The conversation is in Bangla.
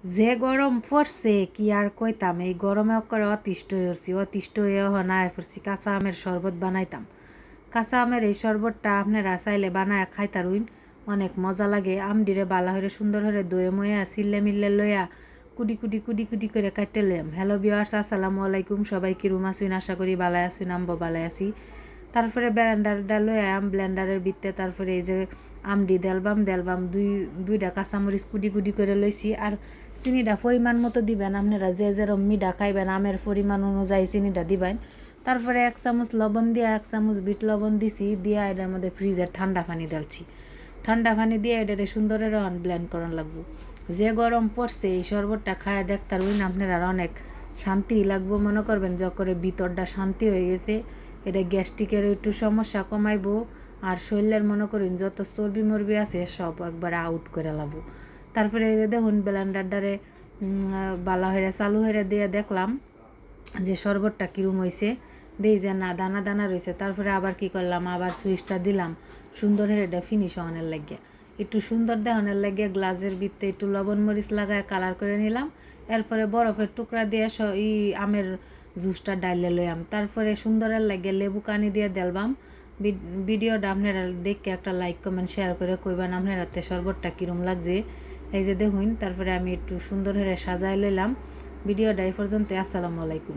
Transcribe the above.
যে গরম পড়ছে কি আর কইতাম, এই গরমে করে অতিষ্ঠ হয়েছি। অতিষ্ঠ হয়ে হনায় পড়ছি কাঁচা আমের শরবত বানাইতাম। কাঁচা আমের এই শরবতটা আপনারা চাইলে বানায় খাইতারুইন, অনেক মজা লাগে। আমডিরে বালা হয়ে সুন্দর হয়ে দয়ে ময়া চিল্লে মিল্লে লইয়া কুটি কুটি কুটি কুটি করে কাটতে লইয়াম। হ্যালো ভিউয়ার্স, আসসালামু আলাইকুম। সবাই কিরুম আসুন, আশা করি বালায় আসুন, আমবো বালায় আছি। তারপরে ব্লেন্ডারটা লয়ে আম ব্লেন্ডারের ভিতরে তারপরে এই যে আমডি দেলবাম দুইটা কাঁচামরিচ কুটি কুটি করে লইছি। আর চিনিটা পরিমাণ মতো দিবেন, আপনারা যে যেরকম মিঠা খাইবেন আমের পরিমাণ অনুযায়ী চিনিটা দিবেন। তারপরে 1 চামচ লবণ দিয়া 1 চামচ বিট লবণ দিছি, দিয়া এটার মধ্যে ফ্রিজের ঠান্ডা পানি ডালছি। ঠান্ডা পানি দিয়ে এটারে সুন্দরে রহন ব্লেন্ড করান লাগবো। যে গরম পড়ছে এই শরবতটা খায় দেখতারুইন, আপনারা অনেক শান্তি লাগবো। মনে করবেন যখন ভিতরটা শান্তি হয়ে গেছে। এটা গ্যাস্ট্রিকের একটু সমস্যা কমাইবো, আর শরীরের মনে করেন যত চর্বি মরবি আছে সব একবার আউট করে লাবো। তারপরে এই যে দেখুন ব্লেন্ডারটারে বালা হয়ে চালু হয়ে দিয়ে দেখলাম যে শরবতটা কীরকম হয়েছে। দিই যে না দানা দানা রয়েছে। তারপরে আবার কি করলাম, আবার সুইচটা দিলাম সুন্দর হয়ে এটা ফিনিশ হওয়ানোর লাগিয়ে, একটু সুন্দর দেখানোর লাগিয়ে গ্লাসের ভিতরে একটু লবণ মরিচ লাগায় কালার করে নিলাম। এরপরে বরফের টুকরা দিয়ে আমের জুসটা ডাইলে লইয়াম। তারপরে সুন্দরের লাগিয়ে লেবু কানি দিয়ে দেলবাম। ভিডিওটা আপনারা দেখে একটা লাইক কমেন্ট শেয়ার করে কইবেন আপনারা শরবতটা কীরকম লাগছে। এই যে দেখুন, তারপরে আমি একটু সুন্দর হয়ে সাজাই লইলাম। ভিডিওটা এই পর্যন্ত। আসসালামু আলাইকুম।